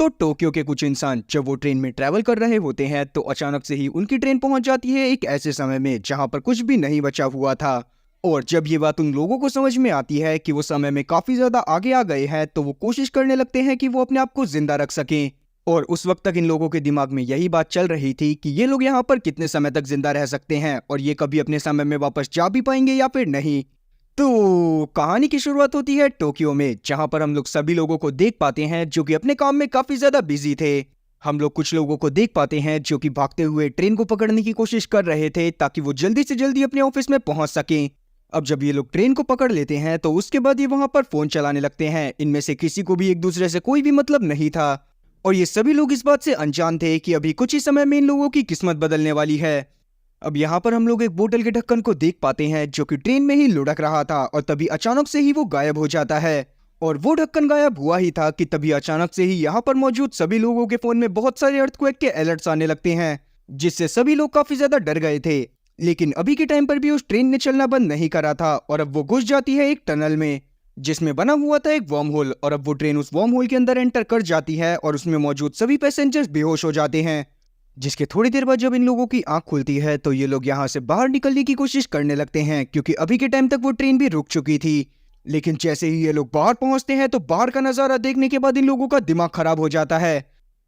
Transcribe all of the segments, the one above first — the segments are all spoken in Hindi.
तो टोक्यो के कुछ इंसान जब वो ट्रेन में ट्रैवल कर रहे होते हैं तो अचानक से ही उनकी ट्रेन पहुंच जाती है एक ऐसे समय में जहां पर कुछ भी नहीं बचा हुआ था। और जब ये बात उन लोगों को समझ में आती है कि वो समय में काफी ज्यादा आगे आ गए हैं तो वो कोशिश करने लगते हैं कि वो अपने आप को जिंदा रख सकें। और उस वक्त तक इन लोगों के दिमाग में यही बात चल रही थी कि ये लोग यहाँ पर कितने समय तक जिंदा रह सकते हैं और ये कभी अपने समय में वापस जा भी पाएंगे या फिर नहीं। तो कहानी की शुरुआत होती है टोक्यो में, जहां पर हम लोग सभी लोगों को देख पाते हैं जो कि अपने काम में काफी ज्यादा बिजी थे। हम लोग कुछ लोगों को देख पाते हैं जो कि भागते हुए ट्रेन को पकड़ने की कोशिश कर रहे थे ताकि वो जल्दी से जल्दी अपने ऑफिस में पहुंच सकें। अब जब ये लोग ट्रेन को पकड़ लेते हैं तो उसके बाद ये वहां पर फोन चलाने लगते हैं। इनमें से किसी को भी एक दूसरे से कोई भी मतलब नहीं था और ये सभी लोग इस बात से अनजान थे कि अभी कुछ ही समय में इन लोगों की किस्मत बदलने वाली है। अब यहाँ पर हम लोग एक बोतल के ढक्कन को देख पाते हैं जो कि ट्रेन में ही लुढ़क रहा था और तभी अचानक से ही वो गायब हो जाता है। और वो ढक्कन गायब हुआ ही था कि तभी अचानक से ही यहाँ पर मौजूद सभी लोगों के फोन में बहुत सारे अर्थक्वेक के अलर्ट्स आने लगते हैं, जिससे सभी लोग काफी ज्यादा डर गए थे। लेकिन अभी के टाइम पर भी उस ट्रेन ने चलना बंद नहीं करा था और अब वो घुस जाती है एक टनल में जिसमें बना हुआ था एक वर्म होल। और अब वो ट्रेन उस वर्म होल के अंदर एंटर कर जाती है और उसमें मौजूद सभी पैसेंजर्स बेहोश हो जाते हैं। जिसके थोड़ी देर बाद जब इन लोगों की आंख खुलती है तो ये लोग यहाँ से बाहर निकलने की कोशिश करने लगते हैं क्योंकि अभी के टाइम तक वो ट्रेन भी रुक चुकी थी। लेकिन जैसे ही ये लोग बाहर पहुंचते हैं तो बाहर का नजारा देखने के बाद इन लोगों का दिमाग खराब हो जाता है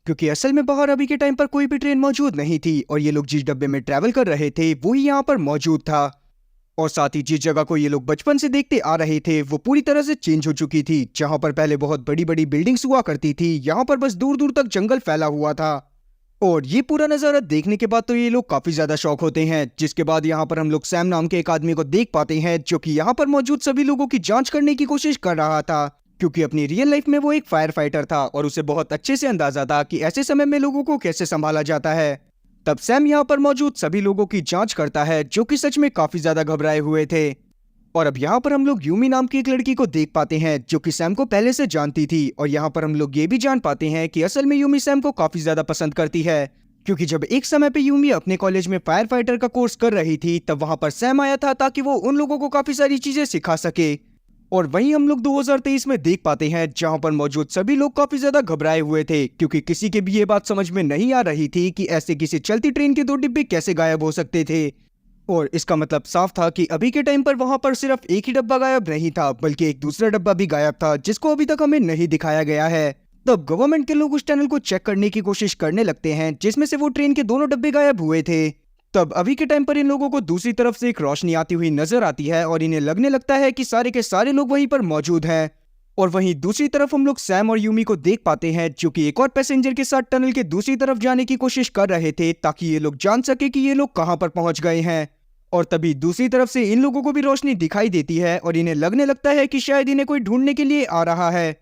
क्योंकि असल में बाहर अभी के टाइम पर कोई भी ट्रेन मौजूद नहीं थी और ये लोग जिस डब्बे में ट्रैवल कर रहे थे वो ही यहाँ पर मौजूद था। और साथ ही जिस जगह को ये लोग बचपन से देखते आ रहे थे वो पूरी तरह से चेंज हो चुकी थी। जहां पर पहले बहुत बड़ी बड़ी बिल्डिंग्स हुआ करती थी, यहाँ पर बस दूर दूर तक जंगल फैला हुआ था। और ये पूरा नजारा देखने के बाद तो ये लोग काफी ज्यादा शौक होते हैं। जिसके बाद यहाँ पर हम लोग सैम नाम के एक आदमी को देख पाते हैं जो कि यहाँ पर मौजूद सभी लोगों की जांच करने की कोशिश कर रहा था क्योंकि अपनी रियल लाइफ में वो एक फायर फाइटर था और उसे बहुत अच्छे से अंदाजा था कि ऐसे समय में लोगों को कैसे संभाला जाता है। तब सैम यहाँ पर मौजूद सभी लोगों की जांच करता है जो कि सच में काफी ज्यादा घबराए हुए थे। और अब यहाँ पर हम लोग यूमी नाम की एक लड़की को देख पाते हैं जो कि सैम को पहले से जानती थी। और यहाँ पर हम लोग ये भी जान पाते हैं कि असल में यूमी सैम को काफी ज्यादा पसंद करती है क्योंकि जब एक समय पे यूमी अपने कॉलेज में फायर फाइटर का कोर्स कर रही थी तब वहां पर सैम आया था ताकि वो उन लोगों को काफी सारी चीजें सिखा सके। और वहीं हम लोग 2023 में देख पाते हैं जहां पर मौजूद सभी लोग काफी ज्यादा घबराए हुए थे क्योंकि किसी के भी ये बात समझ में नहीं आ रही थी कि ऐसे किसी चलती ट्रेन के दो डिब्बे कैसे गायब हो सकते थे। और इसका मतलब साफ था कि अभी के टाइम पर वहां पर सिर्फ एक ही डब्बा गायब नहीं था बल्कि एक दूसरा डब्बा भी गायब था जिसको अभी तक हमें नहीं दिखाया गया है। तब गवर्नमेंट के लोग उस टनल को चेक करने की कोशिश करने लगते हैं जिसमें से वो ट्रेन के दोनों डब्बे गायब हुए थे। तब अभी के टाइम पर इन लोगों को दूसरी तरफ से एक रोशनी आती हुई नजर आती है और इन्हें लगने लगता है कि सारे के सारे लोग वहीं पर मौजूद हैं। और वहीं दूसरी तरफ हम लोग सैम और यूमी को देख पाते हैं जो कि एक और पैसेंजर के साथ टनल के दूसरी तरफ जाने की कोशिश कर रहे थे ताकि ये लोग जान सके कि ये लोग कहां पर पहुंच गए हैं। और तभी दूसरी तरफ से इन लोगों को भी रोशनी दिखाई देती है और इन्हें लगने लगता है कि शायद इन्हें कोई ढूंढने के लिए आ रहा है।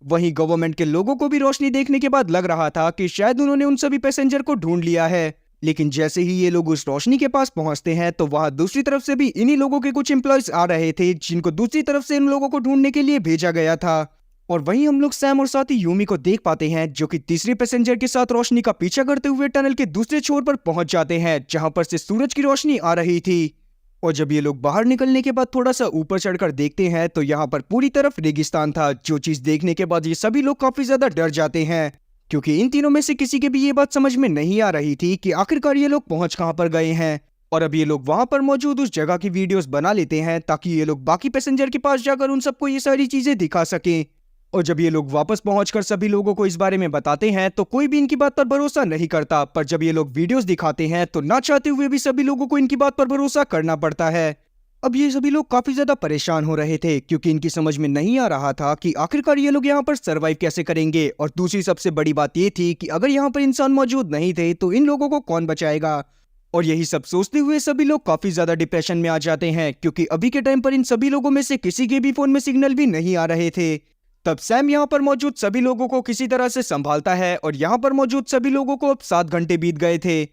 वहीं गवर्नमेंट के लोगों को भी रोशनी देखने के बाद लग रहा था कि शायद उन्होंने उन सभी पैसेंजर को ढूंढ लिया है। लेकिन जैसे ही ये लोग उस रोशनी के पास पहुंचते हैं तो वहां दूसरी तरफ से भी इन्हीं लोगों के कुछ एम्प्लॉयज आ रहे थे जिनको दूसरी तरफ से इन लोगों को ढूंढने के लिए भेजा गया था। और वहीं हम लोग सैम और साथ ही यूमी को देख पाते हैं जो कि तीसरे पैसेंजर के साथ रोशनी का पीछा करते हुए टनल के दूसरे छोर पर पहुंच जाते हैं जहां पर से सूरज की रोशनी आ रही थी। और जब ये लोग बाहर निकलने के बाद थोड़ा सा ऊपर चढ़कर देखते हैं तो यहाँ पर पूरी तरफ रेगिस्तान था। जो चीज देखने के बाद ये सभी लोग काफी ज्यादा डर जाते हैं क्योंकि इन तीनों में से किसी के भी ये बात समझ में नहीं आ रही थी कि आखिरकार ये लोग पहुंच कहां पर गए हैं। और अब ये लोग वहां पर मौजूद उस जगह की वीडियोस बना लेते हैं ताकि ये लोग बाकी पैसेंजर के पास जाकर उन सबको ये सारी चीजें दिखा सकें। और जब ये लोग वापस पहुंचकर सभी लोगों को इस बारे में बताते हैं तो कोई भी इनकी बात पर भरोसा नहीं करता, पर जब ये लोग वीडियोस दिखाते हैं तो ना चाहते हुए भी सभी लोगों को इनकी बात पर भरोसा करना पड़ता है। अब ये सभी लोग काफी ज्यादा परेशान हो रहे थे क्योंकि इनकी समझ में नहीं आ रहा था कि आखिरकार ये लोग यहाँ पर सरवाइव कैसे करेंगे। और दूसरी सबसे बड़ी बात ये थी कि अगर यहाँ पर इंसान मौजूद नहीं थे तो इन लोगों को कौन बचाएगा। और यही सब सोचते हुए सभी लोग काफी ज्यादा डिप्रेशन में आ जाते हैं क्योंकि अभी के टाइम पर इन सभी लोगों में से किसी के भी फोन में सिग्नल भी नहीं आ रहे थे। तब सैम यहाँ पर मौजूद सभी लोगों को किसी तरह से संभालता है और यहाँ पर मौजूद सभी लोगों को अब 7 घंटे बीत गए थे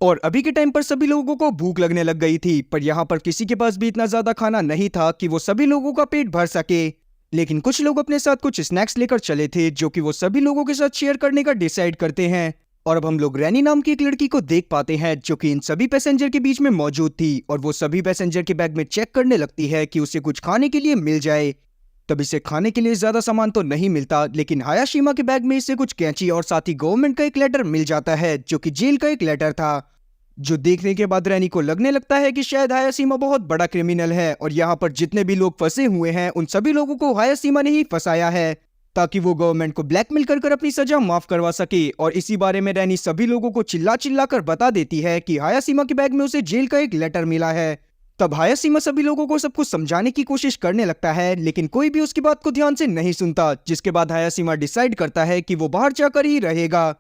और अभी के टाइम पर सभी लोगों को भूख लगने लग गई थी, पर यहाँ पर किसी के पास भी इतना ज्यादा खाना नहीं था कि वो सभी लोगों का पेट भर सके। लेकिन कुछ लोग अपने साथ कुछ स्नैक्स लेकर चले थे जो कि वो सभी लोगों के साथ शेयर करने का डिसाइड करते हैं। और अब हम लोग रैनी नाम की एक लड़की को देख पाते हैं जो कि इन सभी पैसेंजर के बीच में मौजूद थी और वो सभी पैसेंजर के बैग में चेक करने लगती है कि उसे कुछ खाने के लिए मिल जाए। तब इसे खाने के लिए ज्यादा सामान तो नहीं मिलता, लेकिन हायाशिमा के बैग में इसे कुछ कैंची और साथ ही गवर्नमेंट का एक लेटर मिल जाता है जो कि जेल का एक लेटर था, जो देखने के बाद रैनी को लगने लगता है कि शायद हायाशिमा बहुत बड़ा क्रिमिनल है और यहाँ पर जितने भी लोग फंसे हुए हैं उन सभी लोगों को हायाशिमा ने ही फंसाया है ताकि वो गवर्नमेंट को ब्लैकमेल कर अपनी सजा माफ करवा सके। और इसी बारे में रैनी सभी लोगों को चिल्ला चिल्ला कर बता देती है कि हायाशिमा के बैग में उसे जेल का एक लेटर मिला है। तब हायाशिमा सभी लोगों को सब कुछ समझाने की कोशिश करने लगता है, लेकिन कोई भी उसकी बात को ध्यान से नहीं सुनता, जिसके बाद हायाशिमा डिसाइड करता है कि वो बाहर जाकर ही रहेगा।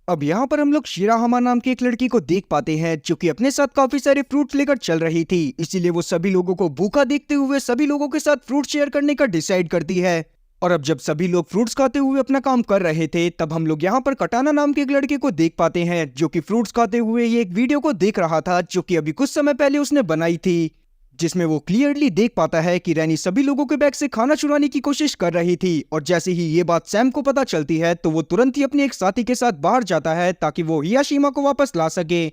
अब यहाँ पर हम लोग शिराहामा नाम की एक लड़की को देख पाते हैं जो कि अपने साथ काफी सारे फ्रूट्स लेकर चल रही थी, इसीलिए वो सभी लोगों को भूखा देखते हुए सभी लोगों के साथ फ्रूट शेयर करने का डिसाइड करती है। और अब जब सभी लोग फ्रूट्स खाते हुए अपना काम कर रहे थे, तब हम लोग यहाँ पर कटाना नाम के एक लड़के को देख पाते हैं जो कि फ्रूट्स खाते हुए ये एक वीडियो को देख रहा था जो कि अभी कुछ समय पहले उसने बनाई थी, जिसमें वो क्लियरली देख पाता है कि रैनी सभी लोगों के बैग से खाना चुराने की कोशिश कर रही थी। और जैसे ही ये बात सैम को पता चलती है तो वो तुरंत ही अपने एक साथी के साथ बाहर जाता है ताकि वो हियाशिमा को वापस ला सके।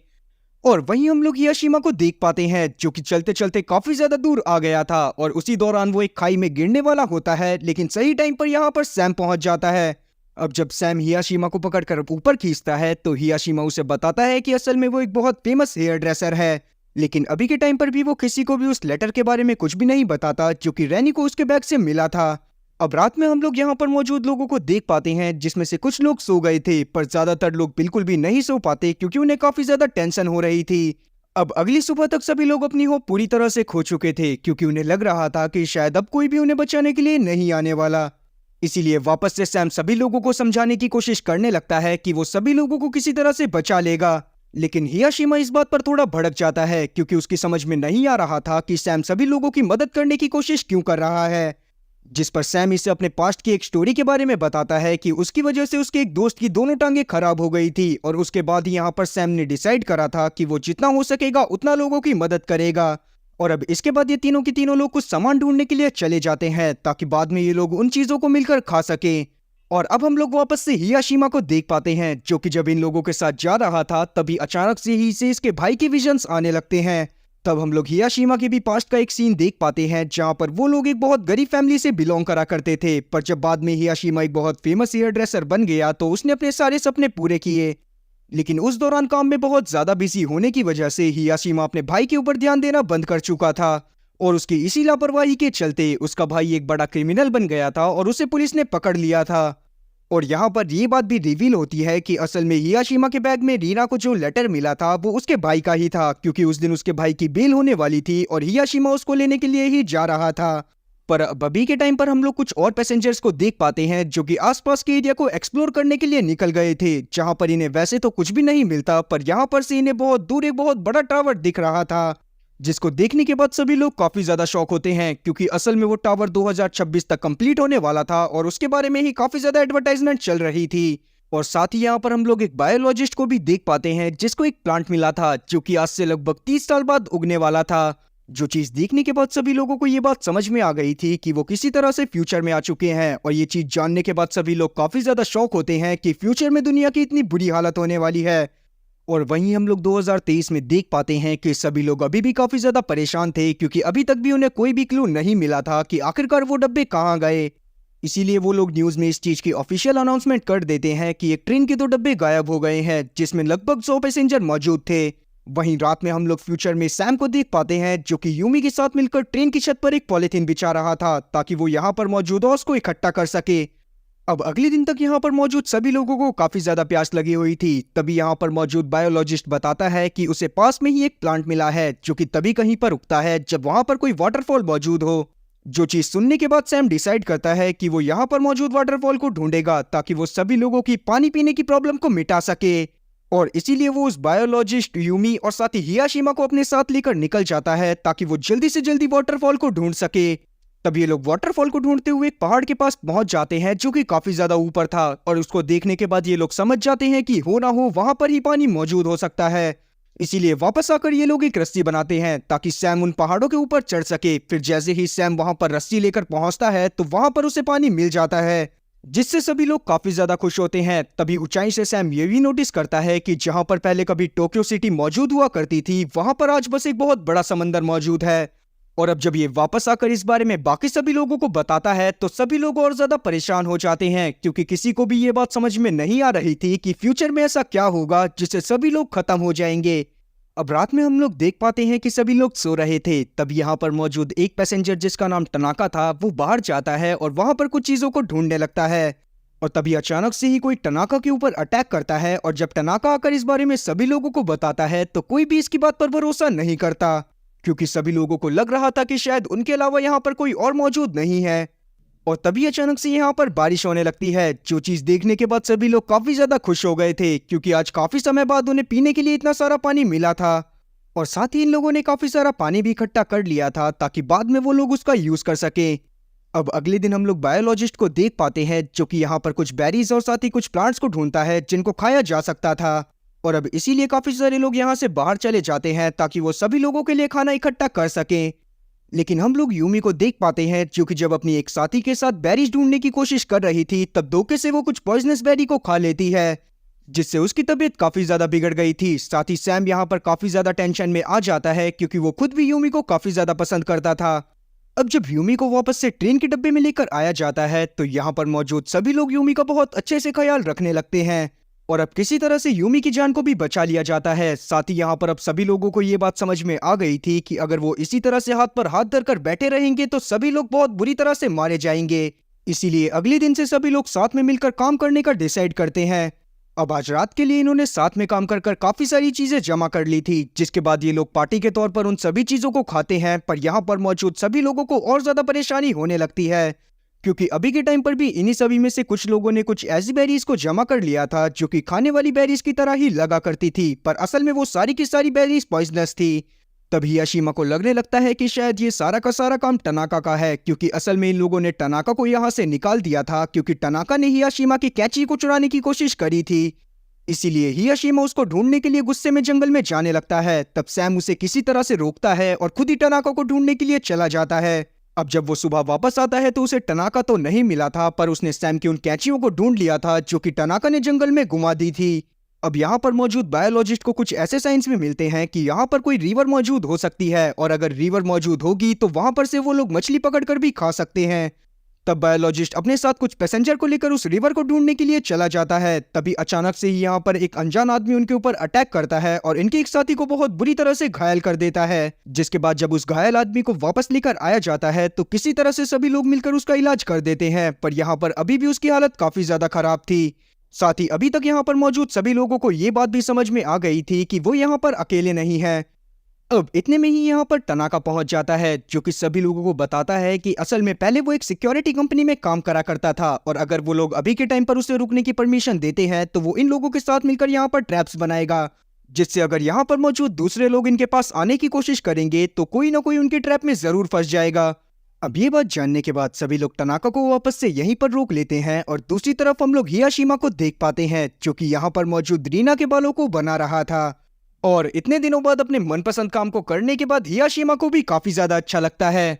और वहीं हम लोग हियाशिमा को देख पाते हैं जो कि चलते चलते काफी ज्यादा दूर आ गया था और उसी दौरान वो एक खाई में गिरने वाला होता है, लेकिन सही टाइम पर यहाँ पर सैम पहुंच जाता है। अब जब सैम हियाशिमा को पकड़कर ऊपर खींचता है तो हियाशिमा उसे बताता है कि असल में वो एक बहुत फेमस हेयर ड्रेसर है, लेकिन अभी के टाइम पर भी वो किसी को भी उस लेटर के बारे में कुछ भी नहीं बताता जो कि रैनी को उसके बैग से मिला था। अब रात में हम लोग यहाँ पर मौजूद लोगों को देख पाते हैं जिसमें से कुछ लोग सो गए थे, पर ज्यादातर लोग बिल्कुल भी नहीं सो पाते क्योंकि उन्हें काफी ज्यादा टेंशन हो रही थी। अब अगली सुबह तक सभी लोग अपनी होप पूरी तरह से खो चुके थे क्योंकि उन्हें लग रहा था कि शायद अब कोई भी उन्हें बचाने के लिए नहीं आने वाला। इसीलिए वापस से सैम सभी लोगों को समझाने की कोशिश करने लगता है कि वो सभी लोगों को किसी तरह से बचा लेगा, लेकिन हियाशिमा इस बात पर थोड़ा भड़क जाता है क्योंकि उसकी समझ में नहीं आ रहा था कि सैम सभी लोगों की मदद करने की कोशिश क्यों कर रहा है। जिस पर सैम इसे अपने पास्ट की एक स्टोरी के बारे में बताता है कि उसकी वजह से उसके एक दोस्त की दोनों टांगे खराब हो गई थी और उसके बाद ही यहाँ पर सैम ने डिसाइड करा था कि वो जितना हो सकेगा उतना लोगों की मदद करेगा। और अब इसके बाद ये तीनों के तीनों लोग कुछ सामान ढूंढने के लिए चले जाते हैं ताकि बाद में ये लोग उन चीजों को मिलकर खा सके। और अब हम लोग वापस से हियाशिमा को देख पाते हैं जो कि जब इन लोगों के साथ जा रहा था तभी अचानक से ही इसे इसके भाई के विजन्स आने लगते हैं। तब हम लोग हियाशिमा के भी पास्ट का एक सीन देख पाते हैं जहां पर वो लोग एक बहुत गरीब फैमिली से बिलोंग करा करते थे, पर जब बाद में हियाशिमा एक बहुत फेमस हेयर ड्रेसर बन गया तो उसने अपने सारे सपने पूरे किए, लेकिन उस दौरान काम में बहुत ज्यादा बिजी होने की वजह से हियाशिमा अपने भाई के ऊपर ध्यान देना बंद कर चुका था और उसकी इसी लापरवाही के चलते उसका भाई एक बड़ा क्रिमिनल बन गया था और उसे पुलिस ने पकड़ लिया था। और यहाँ पर ये बात भी रिवील होती है कि असल में हियाशिमा के बैग में रीना को जो लेटर मिला था वो उसके भाई का ही था, क्योंकि उस दिन उसके भाई की बेल होने वाली थी और हियाशिमा उसको लेने के लिए ही जा रहा था। पर अभी के टाइम पर हम लोग कुछ और पैसेंजर्स को देख पाते हैं जो कि आसपास के एरिया को एक्सप्लोर करने के लिए निकल गए थे, जहां पर इन्हें वैसे तो कुछ भी नहीं मिलता, पर यहाँ पर से इन्हें बहुत दूर एक बहुत बड़ा टावर दिख रहा था, जिसको देखने के बाद सभी लोग काफी ज्यादा शॉक होते हैं क्योंकि असल में वो टावर 2026 तक कंप्लीट होने वाला था और उसके बारे में ही काफी ज्यादा एडवर्टाइजमेंट चल रही थी। और साथ ही यहाँ पर हम लोग एक बायोलॉजिस्ट को भी देख पाते हैं जिसको एक प्लांट मिला था जो कि आज से लगभग 30 साल बाद उगने वाला था। जो चीज देखने के बाद सभी लोगों को ये बात समझ में आ गई थी कि वो किसी तरह से फ्यूचर में आ चुके हैं, और ये चीज जानने के बाद सभी लोग काफी ज्यादा शॉक होते हैं कि फ्यूचर में दुनिया की इतनी बुरी हालत होने वाली है। और वहीं हम लोग 2023 में देख पाते हैं कि सभी लोग अभी भी काफी ज्यादा परेशान थे क्योंकि अभी तक भी उन्हें कोई भी क्लू नहीं मिला था कि आखिरकार वो डब्बे कहाँ गए। इसीलिए वो लोग न्यूज में इस चीज की ऑफिशियल अनाउंसमेंट कर देते हैं कि एक ट्रेन के 2 डब्बे गायब हो गए हैं जिसमें लगभग 100 पैसेंजर मौजूद थे। वहीं रात में हम लोग फ्यूचर में सैम को देख पाते हैं जो कि यूमी के साथ मिलकर ट्रेन की छत पर एक पॉलिथीन बिछा रहा था ताकि वो यहाँ पर मौजूद हॉर्स को इकट्ठा कर सके। अब अगले दिन तक यहाँ पर मौजूद सभी लोगों को काफी ज्यादा प्यास लगी हुई थी, तभी यहाँ पर मौजूद बायोलॉजिस्ट बताता है कि उसे पास में ही एक प्लांट मिला है जो कि तभी कहीं पर उगता है जब वहां पर कोई वाटरफॉल मौजूद हो। जो चीज सुनने के बाद सैम डिसाइड करता है कि वो यहाँ पर मौजूद वाटरफॉल को ढूंढेगा ताकि वो सभी लोगों की पानी पीने की प्रॉब्लम को मिटा सके। और इसीलिए वो उस बायोलॉजिस्ट यूमी और साथ ही हियाशिमा को अपने साथ लेकर निकल जाता है ताकि वो जल्दी से जल्दी वाटरफॉल को ढूंढ सके। तब ये लोग वाटरफॉल को ढूंढते हुए एक पहाड़ के पास पहुंच जाते हैं जो कि काफी ज्यादा ऊपर था, और उसको देखने के बाद ये लोग समझ जाते हैं कि हो ना हो वहां पर ही पानी मौजूद हो सकता है। इसीलिए वापस आकर ये लोग एक रस्सी बनाते हैं ताकि सैम उन पहाड़ों के ऊपर चढ़ सके। फिर जैसे ही सैम वहां पर रस्सी लेकर पहुंचता है तो वहां पर उसे पानी मिल जाता है, जिससे सभी लोग काफी ज्यादा खुश होते हैं। तभी ऊंचाई से सैम ये भी नोटिस करता है कि जहां पर पहले कभी टोक्यो सिटी मौजूद हुआ करती थी वहां पर आज बस एक बहुत बड़ा समंदर मौजूद है। और अब जब ये वापस आकर इस बारे में बाकी सभी लोगों को बताता है तो सभी लोग और ज्यादा परेशान हो जाते हैं, क्योंकि किसी को भी ये बात समझ में नहीं आ रही थी कि फ्यूचर में ऐसा क्या होगा जिससे सभी लोग खत्म हो जाएंगे। अब रात में हम लोग देख पाते हैं कि सभी लोग सो रहे थे। तब यहाँ पर मौजूद एक पैसेंजर जिसका नाम टनाका था वो बाहर जाता है और वहां पर कुछ चीजों को ढूंढने लगता है। और तभी अचानक से ही कोई टनाका के ऊपर अटैक करता है, और जब टनाका आकर इस बारे में सभी लोगों को बताता है तो कोई भी इसकी बात पर भरोसा नहीं करता, क्योंकि सभी लोगों को लग रहा था कि शायद उनके अलावा यहाँ पर कोई और मौजूद नहीं है। और तभी अचानक से यहाँ पर बारिश होने लगती है, जो चीज देखने के बाद सभी लोग काफी ज्यादा खुश हो गए थे, क्योंकि आज काफी समय बाद उन्हें पीने के लिए इतना सारा पानी मिला था। और साथ ही इन लोगों ने काफी सारा पानी भी इकट्ठा कर लिया था ताकि बाद में वो लोग उसका यूज कर सके। अब अगले दिन हम लोग बायोलॉजिस्ट को देख पाते हैं, जो कि यहाँ पर कुछ बेरीज और साथ ही कुछ प्लांट्स को ढूंढता है जिनको खाया जा सकता था। और अब इसीलिए काफी सारे लोग यहाँ से बाहर चले जाते हैं ताकि वो सभी लोगों के लिए खाना इकट्ठा कर सकें। लेकिन हम लोग यूमी को देख पाते हैं, जो कि जब अपनी एक साथी के साथ बेरीज ढूंढने की कोशिश कर रही थी तब धोखे से वो कुछ पॉइजनस बेरी को खा लेती है, जिससे उसकी तबीयत काफी ज्यादा बिगड़ गई थी। साथ ही सैम यहाँ पर काफी ज्यादा टेंशन में आ जाता है, क्योंकि वो खुद भी यूमी को काफी ज्यादा पसंद करता था। अब जब यूमी को वापस से ट्रेन के डब्बे में लेकर आया जाता है तो यहाँ पर मौजूद सभी लोग यूमी का बहुत अच्छे से ख्याल रखने लगते हैं, और अब किसी तरह से यूमी की जान को भी बचा लिया जाता है। साथ ही यहाँ पर अब सभी लोगों को ये बात समझ में आ गई थी कि अगर वो इसी तरह से हाथ पर हाथ धरकर बैठे रहेंगे तो सभी लोग बहुत बुरी तरह से मारे जाएंगे। इसीलिए अगले दिन से सभी लोग साथ में मिलकर काम करने का डिसाइड करते हैं। अब आज रात के लिए इन्होंने साथ में काम कर काफी सारी चीजें जमा कर ली थी, जिसके बाद ये लोग पार्टी के तौर पर उन सभी चीजों को खाते हैं। पर यहाँ पर मौजूद सभी लोगों को और ज्यादा परेशानी होने लगती है, क्योंकि अभी के टाइम पर भी इन्हीं सभी में से कुछ लोगों ने कुछ ऐसी बेरीज को जमा कर लिया था जो कि खाने वाली बेरीज की तरह ही लगा करती थी, पर असल में वो सारी की सारी बेरीज पॉइजनस थी। तभी हियाशिमा को लगने लगता है कि शायद ये सारा का सारा काम टनाका का है, क्योंकि असल में इन लोगों ने टनाका को यहाँ से निकाल दिया था, क्योंकि टनाका ने हियाशिमा की कैची को चुराने की कोशिश करी थी। इसीलिए हियाशिमा उसको ढूंढने के लिए गुस्से में जंगल में जाने लगता है। तब सैम उसे किसी तरह से रोकता है और खुद ही टनाका को ढूंढने के लिए चला जाता है। अब जब वो सुबह वापस आता है तो उसे टनाका तो नहीं मिला था, पर उसने सैम की उन कैचियों को ढूंढ लिया था जो कि टनाका ने जंगल में घुमा दी थी। अब यहाँ पर मौजूद बायोलॉजिस्ट को कुछ ऐसे साइंस में मिलते हैं कि यहाँ पर कोई रिवर मौजूद हो सकती है, और अगर रिवर मौजूद होगी तो वहां पर से वो लोग मछली पकड़कर भी खा सकते हैं। तब बायोलॉजिस्ट अपने साथ कुछ पैसेंजर को लेकर उस रिवर को ढूंढने के लिए चला जाता है। तभी अचानक से ही यहाँ पर एक अनजान आदमी उनके ऊपर अटैक करता है और इनके एक साथी को बहुत बुरी तरह से घायल कर देता है, जिसके बाद जब उस घायल आदमी को वापस लेकर आया जाता है तो किसी तरह से सभी लोग मिलकर उसका इलाज कर देते हैं। पर यहाँ पर अभी भी उसकी हालत काफी ज्यादा खराब थी। साथ ही अभी तक यहाँ पर मौजूद सभी लोगों को ये बात भी समझ में आ गई थी कि वो यहाँ पर अकेले नहीं है। अब इतने में ही यहाँ पर टनाका पहुंच जाता है, जो कि सभी लोगों को बताता है कि असल में पहले वो एक सिक्योरिटी कंपनी में काम करा करता था, और अगर वो लोग अभी के टाइम पर उसे रुकने की परमिशन देते हैं तो वो इन लोगों के साथ मिलकर यहाँ पर ट्रैप्स बनाएगा, जिससे अगर यहाँ पर मौजूद दूसरे लोग इनके पास आने की कोशिश करेंगे तो कोई ना कोई उनके ट्रैप में जरूर फंस जाएगा। अब ये बात जानने के बाद सभी लोग टनाका को वापस से यहीं पर रोक लेते हैं, और दूसरी तरफ हम लोग हियाशिमा को देख पाते हैं, जो कि यहाँ पर मौजूद रीना के बालों को बना रहा था। और इतने दिनों बाद अपने मनपसंद काम को करने के बाद हियाशिमा को भी काफी ज्यादा अच्छा लगता है।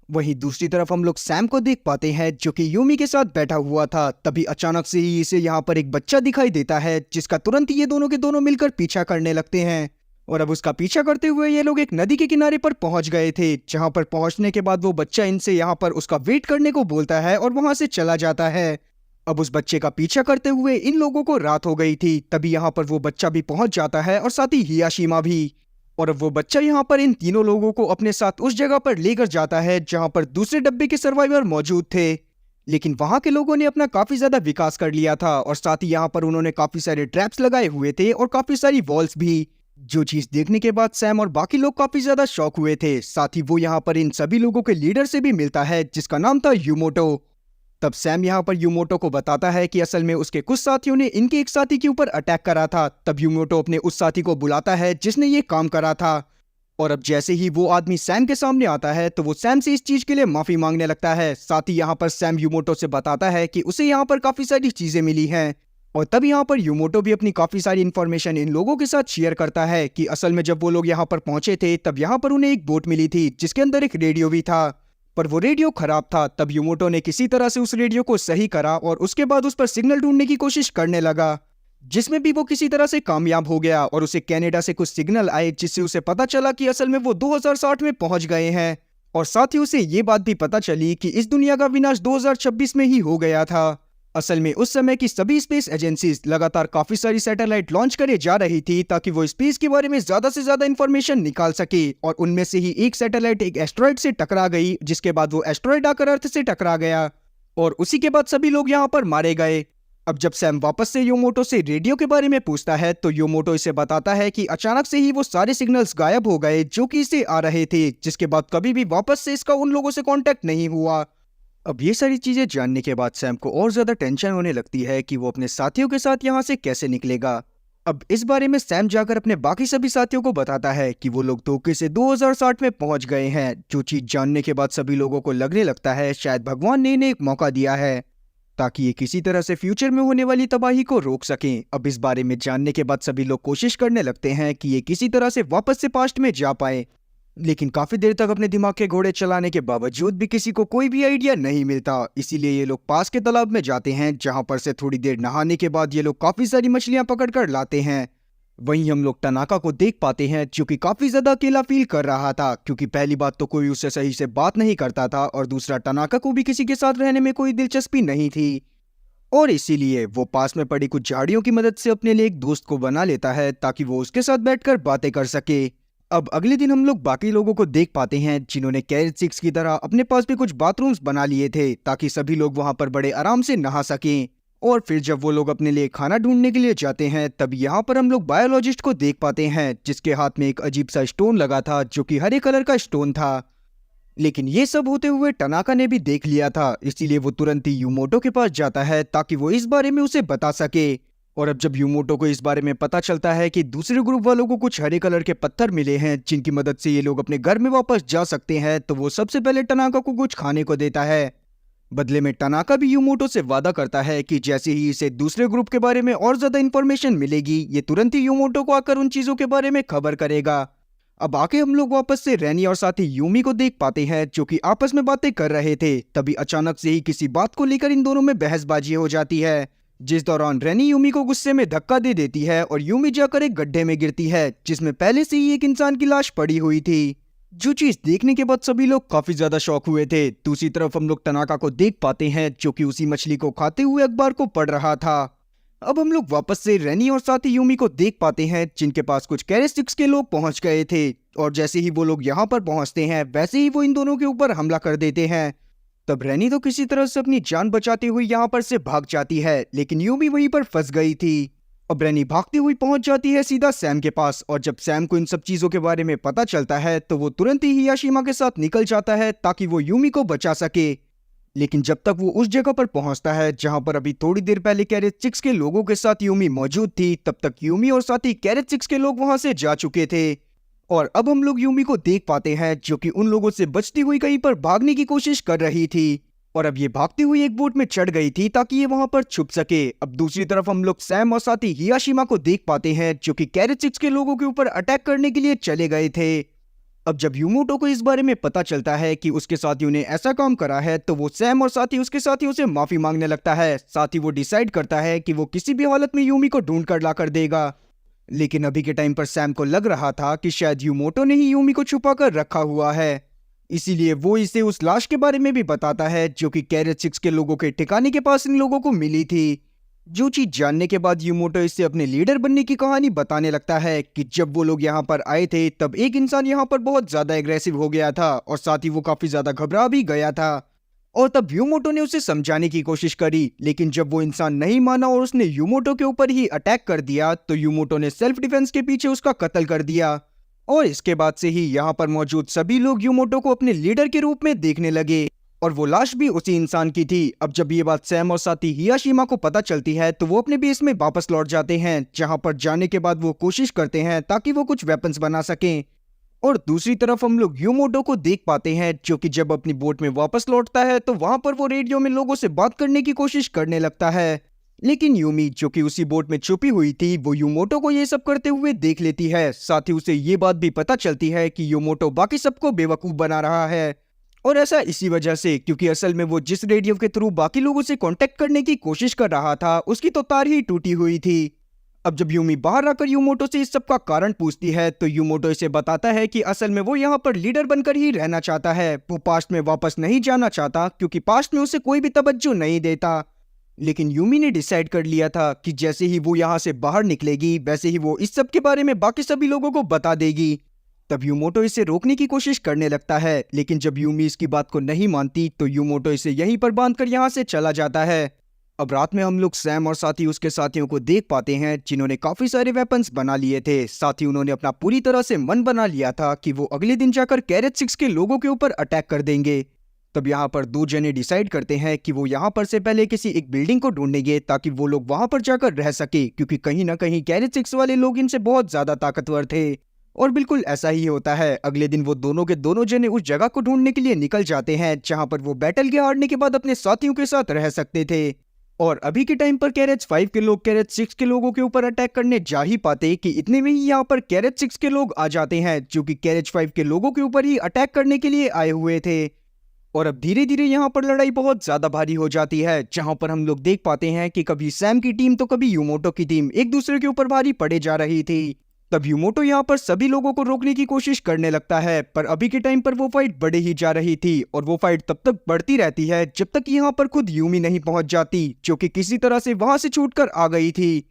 वहीं दूसरी तरफ हम लोग सैम को देख पाते हैं, जो कि यूमी के साथ बैठा हुआ था। तभी अचानक से ही इसे यहाँ पर एक बच्चा दिखाई देता है, जिसका तुरंत ये दोनों के दोनों मिलकर पीछा करने लगते हैं। और अब उसका पीछा करते हुए ये लोग एक नदी के किनारे पर पहुंच गए थे, जहां पर पहुंचने के बाद वो बच्चा इनसे यहाँ पर उसका वेट करने को बोलता है और वहां से चला जाता है। अब उस बच्चे का पीछा करते हुए इन लोगों को रात हो गई थी। तभी यहाँ पर वो बच्चा भी पहुंच जाता है और साथ ही हियाशिमा भी। और अब वो बच्चा यहाँ पर इन तीनों लोगों को अपने साथ उस जगह पर लेकर जाता है जहां पर दूसरे डब्बे के सर्वाइवर मौजूद थे, लेकिन वहां के लोगों ने अपना काफी ज्यादा विकास कर लिया था, और साथ ही यहाँ पर उन्होंने काफी सारे ट्रैप्स लगाए हुए थे और काफी सारी वॉल्स भी, जो चीज देखने के बाद सैम और बाकी लोग काफी ज्यादा शॉक हुए थे। साथ ही वो यहाँ पर इन सभी लोगों के लीडर से भी मिलता है, जिसका नाम था यूमोटो। तब सैम यहाँ पर यूमोटो को बताता है कि असल में उसके कुछ साथियों ने इनके एक साथी के ऊपर अटैक करा था। तब यूमोटो अपने उस साथी को बुलाता है जिसने ये काम करा था, और अब जैसे ही वो आदमी सैम के सामने आता है तो वो सैम से इस चीज के लिए माफी मांगने लगता है। साथ ही यहाँ पर सैम यूमोटो से बताता है कि उसे यहाँ पर काफी सारी चीजें मिली हैं, और तब यहाँ पर यूमोटो भी अपनी काफी सारी इन्फॉर्मेशन इन लोगों के साथ शेयर करता है कि असल में जब वो लोग यहाँ पर पहुंचे थे तब यहाँ पर उन्हें एक बोट मिली थी जिसके अंदर एक रेडियो भी था, पर वो रेडियो खराब था। तब यूमोटो ने किसी तरह से उस रेडियो को सही करा और उसके बाद उस पर सिग्नल ढूंढने की कोशिश करने लगा, जिसमें भी वो किसी तरह से कामयाब हो गया, और उसे कनाडा से कुछ सिग्नल आए जिससे उसे पता चला कि असल में वो 2060 में पहुंच गए हैं। और साथ ही उसे ये बात भी पता चली कि इस दुनिया का विनाश 2026 में ही हो गया था। असल में उस समय की सभी स्पेस एजेंसीज लगातार काफी सारी सैटेलाइट लॉन्च करे जा रही थी ताकि वो स्पेस के बारे में ज्यादा से ज्यादा इंफॉर्मेशन निकाल सके, और उनमें से ही एक सैटेलाइट एक एस्ट्रॉइड से टकरा गई, जिसके बाद वो एस्ट्रॉइड आकर अर्थ से टकरा गया और उसी के बाद सभी लोग यहाँ पर मारे गए। अब जब सैम वापस से योमोटो से रेडियो के बारे में पूछता है तो योमोटो इसे बताता है कि अचानक से ही वो सारे सिग्नल्स गायब हो गए जो कि इसे आ रहे थे, जिसके बाद कभी भी वापस से इसका उन लोगों से कांटेक्ट नहीं हुआ। अब ये सारी चीजें जानने के बाद सैम को और ज्यादा टेंशन होने लगती है कि वो अपने साथियों के साथ यहाँ से कैसे निकलेगा। अब इस बारे में सैम जाकर अपने बाकी सभी साथियों को बताता है कि वो लोग धोखे से 2060 में पहुंच गए हैं। जो चीज जानने के बाद सभी लोगों को लगने लगता है शायद भगवान ने इन्हें एक मौका दिया है ताकि ये किसी तरह से फ्यूचर में होने वाली तबाही को रोक सकें। अब इस बारे में जानने के बाद सभी लोग कोशिश करने लगते हैं कि ये किसी तरह से वापस से पास्ट में जा पाए, लेकिन काफी देर तक अपने दिमाग के घोड़े चलाने के बावजूद भी किसी को कोई भी आइडिया नहीं मिलता। इसीलिए ये लोग पास के तालाब में जाते हैं, जहां पर से थोड़ी देर नहाने के बाद ये लोग काफी सारी मछलियां पकड़कर लाते हैं। वहीं हम लोग टनाका को देख पाते हैं जो कि काफी ज्यादा अकेला फील कर रहा था, क्योंकि पहली बात तो कोई उससे सही से बात नहीं करता था और दूसरा टनाका को भी किसी के साथ रहने में कोई दिलचस्पी नहीं थी, और इसीलिए वो पास में पड़ी कुछ झाड़ियों की मदद से अपने लिए एक दोस्त को बना लेता है ताकि वो उसके साथ बैठकर बातें कर सके। अब अगले दिन हम लोग बाकी लोगों को देख पाते हैं जिन्होंने कैरेट 6 की तरह अपने पास भी कुछ बाथरूम्स बना लिए थे ताकि सभी लोग वहां पर बड़े आराम से नहा सकें। और फिर जब वो लोग अपने लिए खाना ढूंढने के लिए जाते हैं तब यहाँ पर हम लोग बायोलॉजिस्ट को देख पाते हैं जिसके हाथ में एक अजीब सा स्टोन लगा था जो कि हरे कलर का स्टोन था। लेकिन ये सब होते हुए टनाका ने भी देख लिया था, इसीलिए वो तुरंत ही यूमोटो के पास जाता है ताकि वो इस बारे में उसे बता सके। और अब जब यूमोटो को इस बारे में पता चलता है कि दूसरे ग्रुप वालों को कुछ हरे कलर के पत्थर मिले हैं जिनकी मदद से ये लोग अपने घर में वापस जा सकते हैं, तो वो सबसे पहले टनाका को कुछ खाने को देता है। बदले में टनाका भी यूमोटो से वादा करता है कि जैसे ही इसे दूसरे ग्रुप के बारे में और ज्यादा इंफॉर्मेशन मिलेगी ये तुरंत ही यूमोटो को आकर उन चीजों के बारे में खबर करेगा। अब आके हम लोग वापस से रैनी और साथी यूमी को देख पाते हैं जो कि आपस में बातें कर रहे थे। तभी अचानक से ही किसी बात को लेकर इन दोनों में बहसबाजी हो जाती है, जिस दौरान रैनी यूमी को गुस्से में धक्का दे देती है और यूमी जाकर एक गड्ढे में गिरती है जिसमें पहले से ही एक इंसान की लाश पड़ी हुई थी। जो चीज देखने के बाद सभी लोग काफी ज्यादा शॉक हुए थे। दूसरी तरफ हम लोग टनाका को देख पाते हैं जो कि उसी मछली को खाते हुए अखबार को पढ़ रहा था। अब हम लोग वापस से रैनी और साथी यूमी को देख पाते हैं जिनके पास कुछ कैरेस्टिक्स के लोग पहुंच गए थे, और जैसे ही वो लोग यहाँ पर पहुंचते हैं वैसे ही वो इन दोनों के ऊपर हमला कर देते हैं। तब रैनी तो किसी तरह से अपनी जान बचाते हुए यहाँ पर से भाग जाती है, लेकिन यूमी वहीं पर फंस गई थी। अब रैनी भागती हुई पहुंच जाती है सीधा सैम के पास, और जब सैम को इन सब चीजों के बारे में पता चलता है तो वो तुरंत ही हियाशिमा के साथ निकल जाता है ताकि वो यूमी को बचा सके। लेकिन जब तक वो उस जगह पर पहुंचता है जहां पर अभी थोड़ी देर पहले कैरेट 6 के लोगों के साथ यूमी मौजूद थी, तब तक यूमी और साथी कैरेट 6 के लोग वहां से जा चुके थे। और अब हम लोग यूमी को देख पाते हैं जो कि उन लोगों से बचती हुई कहीं पर भागने की कोशिश कर रही थी, और अब ये भागती हुई एक बोट में चढ़ गई थी ताकि ये वहां पर छुप सके। अब दूसरी तरफ हम लोग सैम और साथी हियाशिमा को देख पाते हैं जो कि कैरेट 6 के लोगों के ऊपर अटैक करने के लिए चले गए थे। अब जब यूमोटो को इस बारे में पता चलता है कि उसके साथियों ने ऐसा काम करा है तो वो सैम और साथी उसके साथियों से माफी मांगने लगता है। साथ ही वो डिसाइड करता है कि वो किसी भी हालत में यूमी को ढूंढ कर ला कर देगा। लेकिन अभी के टाइम पर सैम को लग रहा था कि शायद यूमोटो ने ही यूमी को छुपा कर रखा हुआ है, इसीलिए वो इसे उस लाश के बारे में भी बताता है जो कि कैरेट 6 के लोगों के ठिकाने के पास इन लोगों को मिली थी। जो चीज जानने के बाद यूमोटो इससे अपने लीडर बनने की कहानी बताने लगता है कि जब वो लोग यहाँ पर आए थे तब एक इंसान यहाँ पर बहुत ज्यादा एग्रेसिव हो गया था और साथ ही वो काफी ज्यादा घबरा भी गया था, और तब यूमोटो ने उसे समझाने की कोशिश करी, लेकिन जब वो इंसान नहीं माना और उसने यूमोटो के ऊपर ही अटैक कर दिया तो यूमोटो ने सेल्फ डिफेंस के पीछे उसका कत्ल कर दिया। और इसके बाद से ही यहाँ पर मौजूद सभी लोग यूमोटो को अपने लीडर के रूप में देखने लगे, और वो लाश भी उसी इंसान की थी। अब जब ये बात सैम और साथी हियाशिमा को पता चलती है तो वो अपने बेस में वापस लौट जाते हैं, जहां पर जाने के बाद वो कोशिश करते हैं ताकि वो कुछ वेपन्स बना सकें। और दूसरी तरफ हम लोग यूमोटो को देख पाते हैं जो कि जब अपनी बोट में वापस लौटता है तो वहां पर वो रेडियो में लोगों से बात करने की कोशिश करने लगता है, लेकिन यूमी जो कि उसी बोट में छुपी हुई थी वो यूमोटो को ये सब करते हुए देख लेती है। साथ ही उसे ये बात भी पता चलती है कि यूमोटो बाकी सबको बेवकूफ बना रहा है, और ऐसा इसी वजह से क्योंकि असल में वो जिस रेडियो के थ्रू बाकी लोगों से कांटेक्ट करने की कोशिश कर रहा था उसकी तो तार ही टूटी हुई थी। अब जब यूमी बाहर आकर यूमोटो से इस सब का कारण पूछती है तो यूमोटो इसे बताता है कि असल में वो यहाँ पर लीडर बनकर ही रहना चाहता है, वो पास्ट में वापस नहीं जाना चाहता क्योंकि पास्ट में उसे कोई भी तवज्जो नहीं देता। लेकिन यूमी ने डिसाइड कर लिया था कि जैसे ही वो यहाँ से बाहर निकलेगी वैसे ही वो इस सब के बारे में बाकी सभी लोगों को बता देगी। तब यूमोटो इसे रोकने की कोशिश करने लगता है, लेकिन जब यूमी इसकी बात को नहीं मानती तो यूमोटो इसे यहीं पर बांधकर यहाँ से चला जाता है। अब रात में हम लोग सैम और साथ ही उसके साथियों को देख पाते हैं जिन्होंने काफी सारे वेपन्स बना लिए थे। साथ ही उन्होंने अपना पूरी तरह से मन बना लिया था कि वो अगले दिन जाकर कैरेज 6 के लोगों के ऊपर अटैक कर देंगे। तब यहाँ पर दो जने डिसाइड करते हैं कि वो यहाँ पर से पहले किसी एक बिल्डिंग को ढूंढेंगे ताकि वो लोग वहां पर जाकर रह सके, क्योंकि कहीं ना कहीं कैरेज 6 वाले लोग इनसे बहुत ज्यादा ताकतवर थे। और बिल्कुल ऐसा ही होता है। अगले दिन वो दोनों के दोनों जने उस जगह को ढूंढने के लिए निकल जाते हैं जहां पर वो बैटल के हारने के बाद अपने साथियों के साथ रह सकते थे। और अभी के टाइम पर कैरेज 5 के लोग कैरेज 6 के लोगों के ऊपर अटैक करने जा ही पाते कि इतने में ही यहाँ पर कैरेज 6 के लोग आ जाते हैं जो कि कैरेज 5 के लोगों के ऊपर ही अटैक करने के लिए आए हुए थे। और अब धीरे धीरे यहाँ पर लड़ाई बहुत ज्यादा भारी हो जाती है, जहां पर हम लोग देख पाते हैं कि कभी सैम की टीम तो कभी यूमोटो की टीम एक दूसरे के ऊपर भारी पड़े जा रही थी। तब यूमोटो यहाँ पर सभी लोगों को रोकने की कोशिश करने लगता है, पर अभी के टाइम पर वो फाइट बढ़े ही जा रही थी और वो फाइट तब तक बढ़ती रहती है जब तक यहाँ पर खुद यूमी नहीं पहुंच जाती, जो कि किसी तरह से वहां से छूटकर आ गई थी।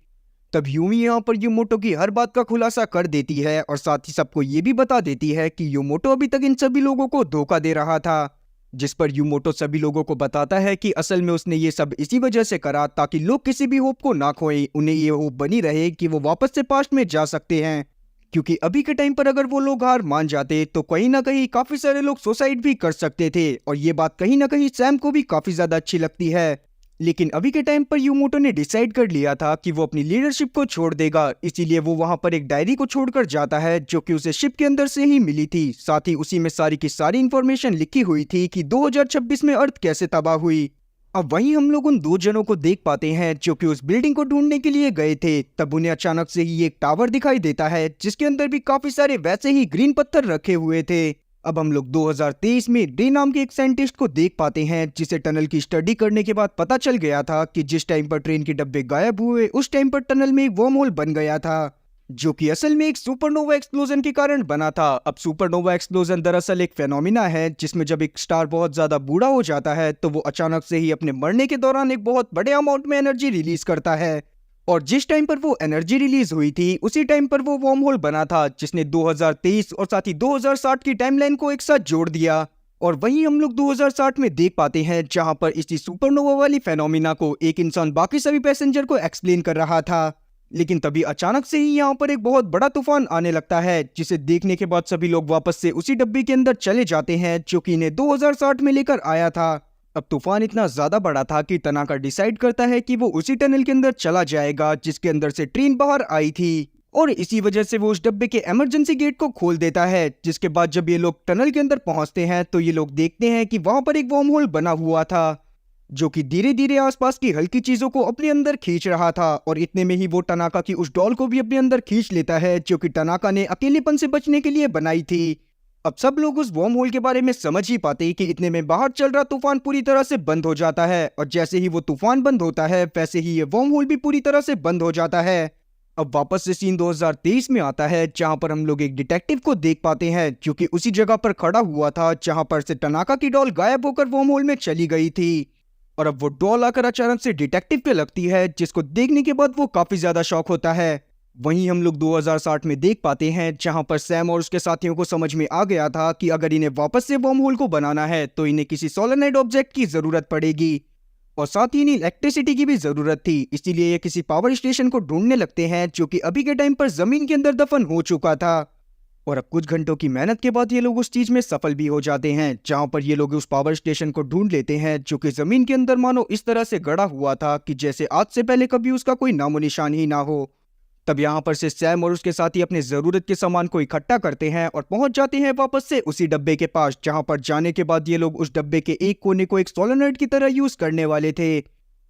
तब यूमी यहाँ पर यूमोटो की हर बात का खुलासा कर देती है और साथ ही सबको ये भी बता देती है कि यूमोटो अभी तक इन सभी लोगों को धोखा दे रहा था। जिस पर यूमोटो सभी लोगों को बताता है कि असल में उसने ये सब इसी वजह से करा ताकि लोग किसी भी होप को ना खोएं, उन्हें ये होप बनी रहे कि वो वापस से पास्ट में जा सकते हैं, क्योंकि अभी के टाइम पर अगर वो लोग हार मान जाते तो कहीं ना कहीं काफी सारे लोग सुसाइड भी कर सकते थे। और ये बात कहीं ना कहीं सैम को भी काफी ज्यादा अच्छी लगती है। लेकिन अभी के टाइम पर यूमोटो ने डिसाइड कर लिया था कि वो अपनी लीडरशिप को छोड़ देगा, इसीलिए वो वहां पर एक डायरी को छोड़कर जाता है जो कि उसे शिप के अंदर से ही मिली थी। साथ ही उसी में सारी की सारी इंफॉर्मेशन लिखी हुई थी कि 2026 में अर्थ कैसे तबाह हुई। अब वहीं हम लोग उन दो जनों को देख पाते हैं जो कि उस बिल्डिंग को ढूंढने के लिए गए थे। तब उन्हें अचानक से ही एक टावर दिखाई देता है जिसके अंदर भी काफी सारे वैसे ही ग्रीन पत्थर रखे हुए थे। अब हम लोग 2023 में डे नाम के एक साइंटिस्ट को देख पाते हैं जिसे टनल की स्टडी करने के बाद पता चल गया था कि जिस टाइम पर ट्रेन के डब्बे गायब हुए उस टाइम पर टनल में एक वर्म होल बन गया था, जो कि असल में एक सुपरनोवा एक्सप्लोजन के कारण बना था। अब सुपरनोवा एक्सप्लोजन दरअसल एक फेनोमिना है जिसमें जब एक स्टार बहुत ज्यादा बूढ़ा हो जाता है तो वो अचानक से ही अपने मरने के दौरान एक बहुत बड़े अमाउंट में एनर्जी रिलीज करता है। और जिस टाइम पर वो एनर्जी रिलीज हुई थी उसी टाइम पर वो वर्म होल बना था जिसने 2023 और साथ ही 2060 की टाइमलाइन को एक साथ जोड़ दिया। और वहीं हम लोग 2060 में देख पाते हैं जहां पर इसी सुपरनोवा वाली फेनोमिना को एक इंसान बाकी सभी पैसेंजर को एक्सप्लेन कर रहा था। लेकिन तभी अचानक से ही यहाँ पर एक बहुत बड़ा तूफान आने लगता है, जिसे देखने के बाद सभी लोग वापस से उसी डब्बे के अंदर चले जाते हैं जो कि इन्हें 2060 में लेकर आया था। अब तूफान इतना ज्यादा बड़ा था कि तनाका डिसाइड करता है कि वो उसी टनल के अंदर चला जाएगा जिसके अंदर से ट्रेन बाहर आई थी, और इसी वजह से वो उस डब्बे के इमरजेंसी गेट को खोल देता है। जिसके बाद जब ये लोग टनल के अंदर पहुंचते हैं तो ये लोग देखते हैं कि वहां पर एक वर्म होल बना हुआ था जो कि धीरे धीरे आसपास की हल्की चीजों को अपने अंदर खींच रहा था। और इतने में ही वो टनाका की उस डॉल को भी अपने अंदर खींच लेता है जो कि टनाका ने अकेलेपन से बचने के लिए बनाई थी। अब सब लोग उस वर्म होल के बारे में समझ ही पाते कि इतने में बाहर चल रहा तूफान पूरी तरह से बंद हो जाता है, और जैसे ही वो तूफान बंद होता है वैसे ही ये वर्म होल भी पूरी तरह से बंद हो जाता है। अब वापस से सीन 2023 में आता है जहां पर हम लोग एक डिटेक्टिव को देख पाते हैं जो कि उसी जगह पर खड़ा हुआ था जहां पर से टनाका की डॉल गायब होकर वर्म होल में चली गई थी। और अब वो डॉल आकर अचानक से डिटेक्टिव पे लगती है जिसको देखने के बाद वो काफी ज्यादा शॉक होता है। वहीं हम लोग 2060 में देख पाते हैं जहां पर सैम और उसके साथियों को समझ में आ गया था कि अगर इन्हें वापस से वर्म होल को बनाना है तो इन्हें किसी सोलेनॉइड ऑब्जेक्ट की जरूरत पड़ेगी, और साथ ही इन्हें इलेक्ट्रिसिटी की भी जरूरत थी। इसीलिए ये किसी पावर स्टेशन को ढूंढने लगते हैं जो कि अभी के टाइम पर जमीन के अंदर दफन हो चुका था। और अब कुछ घंटों की मेहनत के बाद ये लोग उस चीज में सफल भी हो जाते हैं जहां पर ये लोग उस पावर स्टेशन को ढूंढ लेते हैं जो कि जमीन के अंदर मानो इस तरह से गड़ा हुआ था कि जैसे आज से पहले कभी उसका कोई नामो निशान ही ना हो। तब यहाँ पर से सैम और उसके साथी अपने जरूरत के सामान को इकट्ठा करते हैं और पहुंच जाते हैं वापस से उसी डब्बे के पास, जहां पर जाने के बाद ये लोग उस डब्बे के एक कोने को एक सोलेनॉइड की तरह यूज करने वाले थे।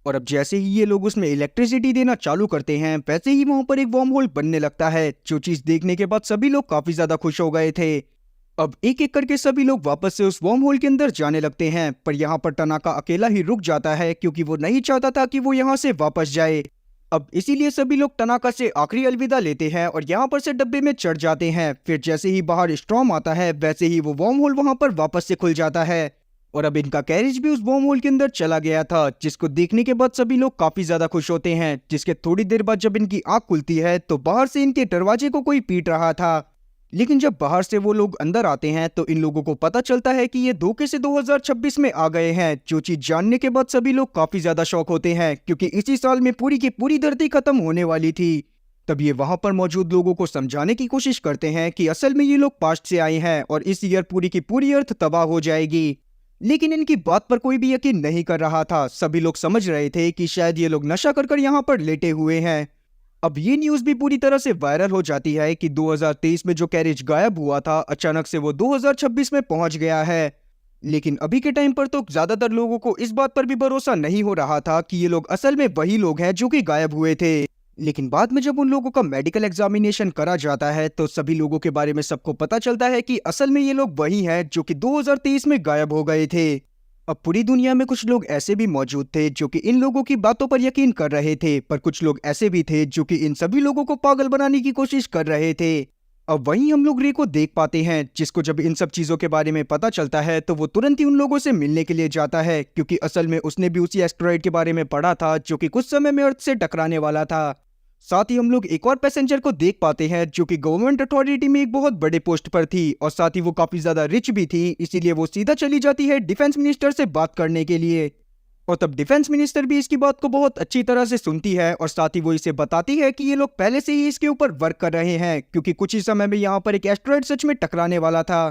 और अब जैसे ही ये लोग उसमें इलेक्ट्रिसिटी देना चालू करते हैं वैसे ही वहां पर एक वर्म होल बनने लगता है, जो चीज देखने के बाद सभी लोग काफी ज्यादा खुश हो गए थे। अब एक एक करके सभी लोग वापस से उस वर्म होल के अंदर जाने लगते हैं, पर यहाँ पर टनाका अकेला ही रुक जाता है क्योंकि वो नहीं चाहता था कि वो यहाँ से वापस जाए। अब इसीलिए सभी लोग तनाका से आखिरी अलविदा लेते हैं और यहाँ पर से डब्बे में चढ़ जाते हैं। फिर जैसे ही बाहर स्टॉर्म आता है वैसे ही वो वर्म होल वहां पर वापस से खुल जाता है और अब इनका कैरेज भी उस वर्म होल के अंदर चला गया था, जिसको देखने के बाद सभी लोग काफी ज्यादा खुश होते हैं। जिसके थोड़ी देर बाद जब इनकी आंख खुलती है तो बाहर से इनके दरवाजे को कोई पीट रहा था। लेकिन जब बाहर से वो लोग अंदर आते हैं तो इन लोगों को पता चलता है कि ये धोखे से 2026 में आ गए हैं। जो चीज जानने के बाद सभी लोग काफी ज्यादा शॉक होते हैं क्योंकि इसी साल में पूरी की पूरी धरती खत्म होने वाली थी। तब ये वहां पर मौजूद लोगों को समझाने की कोशिश करते हैं कि असल में ये लोग पास्ट से आए हैं और इस ईयर पूरी की पूरी अर्थ तबाह हो जाएगी। लेकिन इनकी बात पर कोई भी यकीन नहीं कर रहा था। सभी लोग समझ रहे थे कि शायद ये लोग नशा कर यहाँ पर लेटे हुए हैं। अब ये न्यूज भी पूरी तरह से वायरल हो जाती है कि 2023 में जो कैरेज गायब हुआ था अचानक से वो 2026 में पहुंच गया है। लेकिन अभी के टाइम पर तो ज्यादातर लोगों को इस बात पर भी भरोसा नहीं हो रहा था कि ये लोग असल में वही लोग हैं जो कि गायब हुए थे। लेकिन बाद में जब उन लोगों का मेडिकल एग्जामिनेशन करा जाता है तो सभी लोगों के बारे में सबको पता चलता है कि असल में ये लोग वही हैं जो कि 2023 में गायब हो गए थे। अब पूरी दुनिया में कुछ लोग ऐसे भी मौजूद थे जो कि इन लोगों की बातों पर यकीन कर रहे थे, पर कुछ लोग ऐसे भी थे जो कि इन सभी लोगों को पागल बनाने की कोशिश कर रहे थे। अब वहीं हम लोग रे को देख पाते हैं, जिसको जब इन सब चीजों के बारे में पता चलता है तो वो तुरंत ही उन लोगों से मिलने के लिए जाता है, क्योंकि असल में उसने भी उसी एस्टेरॉयड के बारे में पढ़ा था जो कि कुछ समय में अर्थ से टकराने वाला था। साथ ही हम लोग एक और पैसेंजर को देख पाते हैं जो कि गवर्नमेंट अथॉरिटी में एक बहुत बड़े पोस्ट पर थी और साथ ही वो काफी ज्यादा रिच भी थी, इसीलिए वो सीधा चली जाती है डिफेंस मिनिस्टर से बात करने के लिए। और तब डिफेंस मिनिस्टर भी इसकी बात को बहुत अच्छी तरह से सुनती है और साथ ही वो इसे बताती है कि ये लोग पहले से ही इसके ऊपर वर्क कर रहे हैं, क्योंकि कुछ ही समय में यहाँ पर एक एस्टेरॉयड सच में टकराने वाला था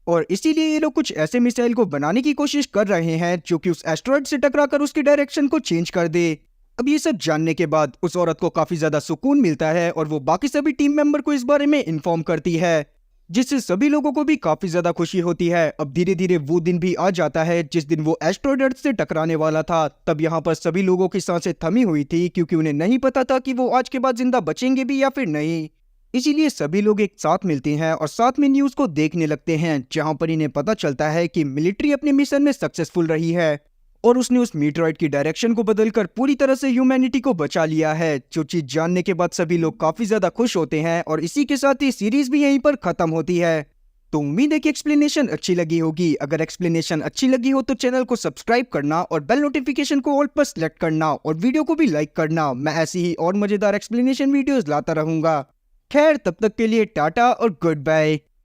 और इसीलिए ये लोग कुछ ऐसे मिसाइल को बनाने की कोशिश कर रहे हैं जो कि उस एस्टेरॉयड से टकराकर उसकी डायरेक्शन को चेंज कर दे। अब ये सब जानने के बाद उस औरत को काफी ज्यादा सुकून मिलता है और वो बाकी सभी टीम मेंबर को इस बारे में इन्फॉर्म करती है, जिससे सभी लोगों को भी काफी ज्यादा खुशी होती है। अब धीरे धीरे वो दिन भी आ जाता है जिस दिन वो एस्टेरॉयड अर्थ से टकराने वाला था। तब यहाँ पर सभी लोगों की सांसें थमी हुई थी क्योंकि उन्हें नहीं पता था कि वो आज के बाद जिंदा बचेंगे भी या फिर नहीं। इसीलिए सभी लोग एक साथ मिलते हैं और साथ में न्यूज को देखने लगते हैं, जहां पर इन्हें पता चलता है कि मिलिट्री अपने मिशन में सक्सेसफुल रही है और उसने उस मीटरॉइड की डायरेक्शन को बदलकर पूरी तरह से ह्यूमैनिटी को बचा लिया है। जो चीज जानने के बाद सभी लोग काफी ज्यादा खुश होते हैं और इसी के साथ ही सीरीज भी यहीं पर खत्म होती है। तो उम्मीद है कि एक्सप्लेनेशन अच्छी लगी होगी। अगर एक्सप्लेनेशन अच्छी लगी हो तो चैनल को सब्सक्राइब करना और बेल नोटिफिकेशन को ऑल पर सेलेक्ट करना और वीडियो को भी लाइक करना। मैं ऐसी ही और मजेदार एक्सप्लेनेशन वीडियोस लाता रहूंगा। खैर, तब तक के लिए टाटा और गुड बाय।